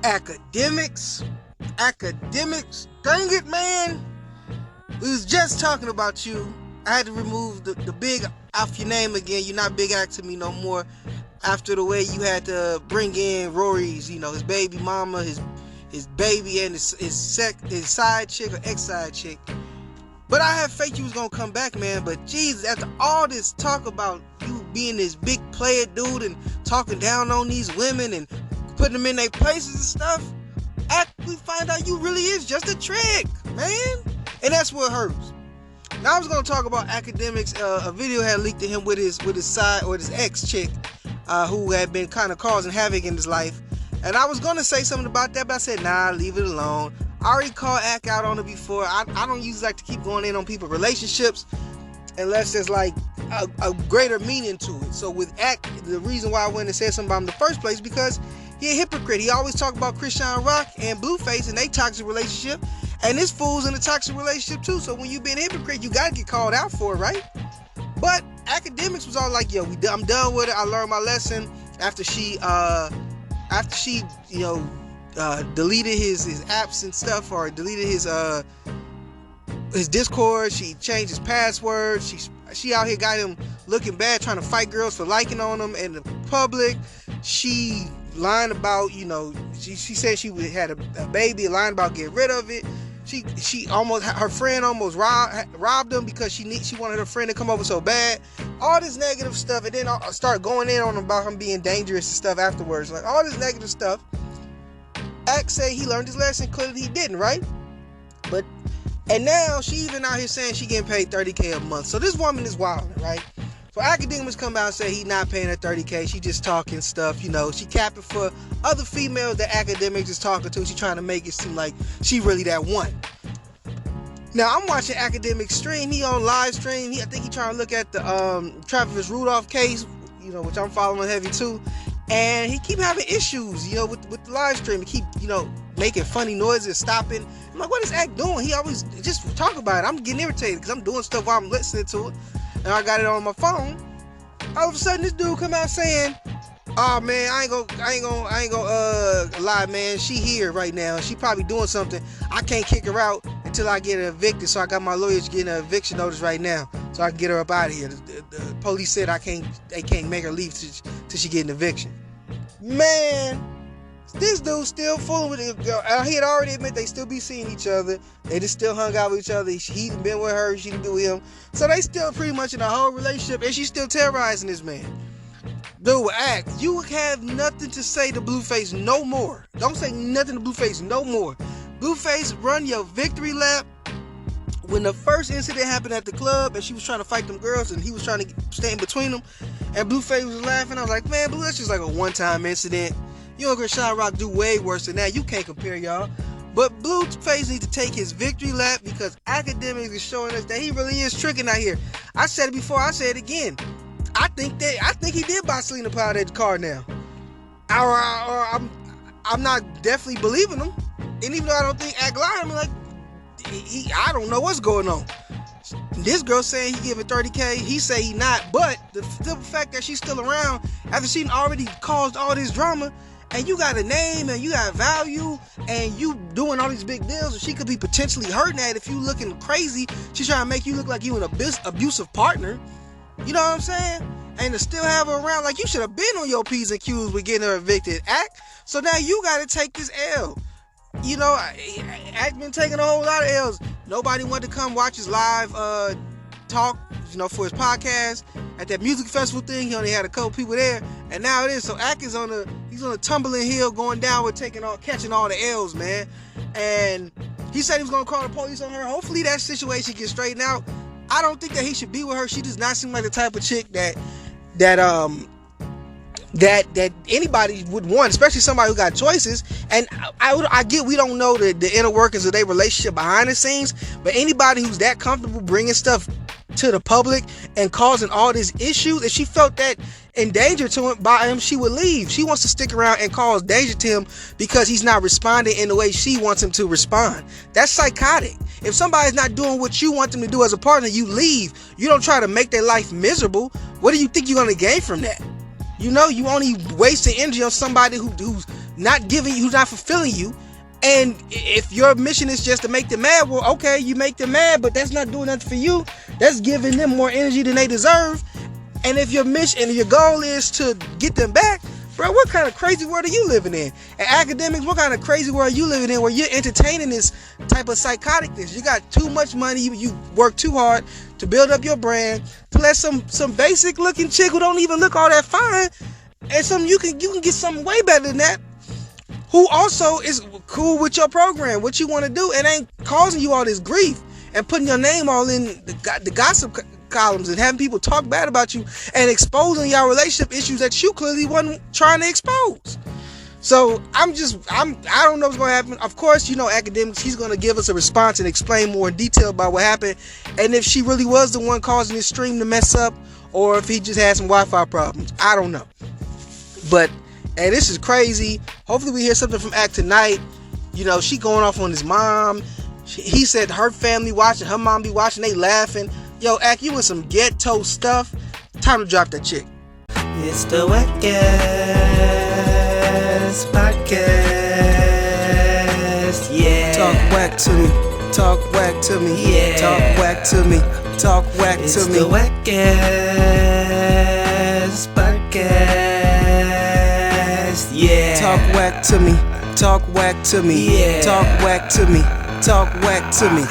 Akademiks, dang it, man. We was just talking about you. I had to remove the big off your name again. You're not Big Act to me no more. After the way you had to bring in Rory's, his baby mama, his baby, and his side chick or ex-side chick. But I had faith you was gonna come back, man. But Jesus, after all this talk about you being this big player dude and talking down on these women and putting them in their places and stuff, we find out you really is just a trick, man. And that's what hurts. Now I was gonna talk about Akademiks. A video had leaked to him with his side or his ex chick, who had been kind of causing havoc in his life. And I was gonna say something about that, but I said, nah, leave it alone. I already called Ak out on it before. I don't usually like to keep going in on people's relationships unless there's like a greater meaning to it. So with Ak, the reason why I went and said something about him in the first place, because he a hypocrite. He always talk about Christian Rock and Blueface and they toxic relationship, and this fool's in a toxic relationship too. So when you been a hypocrite, you gotta get called out for it, right? But Akademiks was all like, yo, I'm done with it. I learned my lesson after she deleted his apps and stuff, or deleted his Discord. She changed his password. She out here got him looking bad, trying to fight girls for liking on him in the public. She lying about, she said she had a baby, lying about getting rid of it. She almost, her friend almost robbed him because she wanted her friend to come over so bad. All this negative stuff, and then I start going in on him about him being dangerous and stuff afterwards. Like all this negative stuff. Ak say he learned his lesson. Clearly he didn't, right? And now she even out here saying she getting paid $30K a month. So this woman is wild, right? So Akademiks come out and say he not paying her $30K. She just talking stuff, she capping for other females that Akademiks is talking to. She trying to make it seem like she really that one. Now I'm watching Akademiks stream. He on live stream. I think he trying to look at the Travis Rudolph case, which I'm following heavy too. And he keep having issues, with the live stream. He keep, making funny noises, stopping. I'm like, what is Ak doing? He always just talk about it. I'm getting irritated because I'm doing stuff while I'm listening to it. And I got it on my phone. All of a sudden, this dude come out saying, "Oh man, I ain't gonna lie, man. She here right now. She probably doing something. I can't kick her out until I get her evicted. So I got my lawyers getting an eviction notice right now, so I can get her up out of here. The police said they can't make her leave till she get an eviction." Man, this dude still fooling with it. He had already admitted they still be seeing each other. They just still hung out with each other. He done been with her, she done been with him. So they still pretty much in a whole relationship, and she's still terrorizing this man. Dude, Ak, you have nothing to say to Blueface no more. Don't say nothing to Blueface no more. Blueface, run your victory lap. When the first incident happened at the club and she was trying to fight them girls and he was trying to stay in between them and Blueface was laughing, I was like, man, Blue, that's just like a one-time incident. You and Christian Rock do way worse than that. You can't compare y'all. But Blueface needs to take his victory lap because Akademiks is showing us that he really is tricking out here. I said it before, I say it again. I think he did buy Selena Powder at the car now. Or I'm not definitely believing him. And even though I don't think Ak lied, I'm like, I don't know what's going on. This girl saying he giving $30K, he say he not, but the fact that she's still around after she already caused all this drama, and you got a name and you got value and you doing all these big deals, she could be potentially hurting that if you looking crazy. She's trying to make you look like you an abusive partner. You know what I'm saying? And to still have her around, like you should have been on your P's and Q's with getting her evicted, Ak. So now you got to take this L. Ak been taking a whole lot of L's. Nobody wanted to come watch his live talk, for his podcast at that music festival thing. He only had a couple people there, and now it is. So Ak is on a tumbling hill, going down with catching all the L's, man. And he said he was gonna call the police on her. Hopefully that situation gets straightened out. I don't think that he should be with her. She does not seem like the type of chick that anybody would want, especially somebody who got choices. And I get we don't know the inner workings of their relationship behind the scenes, but anybody who's that comfortable bringing stuff to the public and causing all these issues, if she felt that in danger by him, she would leave. She wants to stick around and cause danger to him because he's not responding in the way she wants him to respond. That's psychotic. If somebody's not doing what you want them to do as a partner, you leave. You don't try to make their life miserable. What do you think you're going to gain from that? You only wasting energy on somebody who's not giving you, who's not fulfilling you. And if your mission is just to make them mad, well, okay, you make them mad, but that's not doing nothing for you. That's giving them more energy than they deserve. And if your mission and your goal is to get them back, bro, what kind of crazy world are you living in? And Akademiks, what kind of crazy world are you living in where you're entertaining this type of psychoticness? You got too much money, you work too hard to build up your brand, to let some basic looking chick who don't even look all that fine, and you can get something way better than that, who also is cool with your program, what you want to do, and ain't causing you all this grief and putting your name all in the gossip columns and having people talk bad about you and exposing your relationship issues that you clearly wasn't trying to expose. So I don't know what's going to happen. Of course, Akademiks, he's going to give us a response and explain more in detail about what happened, and if she really was the one causing this stream to mess up, or if he just had some Wi-Fi problems. I don't know. But hey, this is crazy. Hopefully we hear something from Ak tonight. She going off on his mom. He said her family watching, her mom be watching, they laughing. Yo, Ak, you in some ghetto stuff. Time to drop that chick. It's the WACCast podcast. Yeah. Talk whack to me. Talk whack to me. Yeah. Talk whack to me. Talk whack to me. It's the WACCast podcast. Yeah. Talk whack to me. Talk whack to me. Yeah. Talk whack to me. Talk whack to me.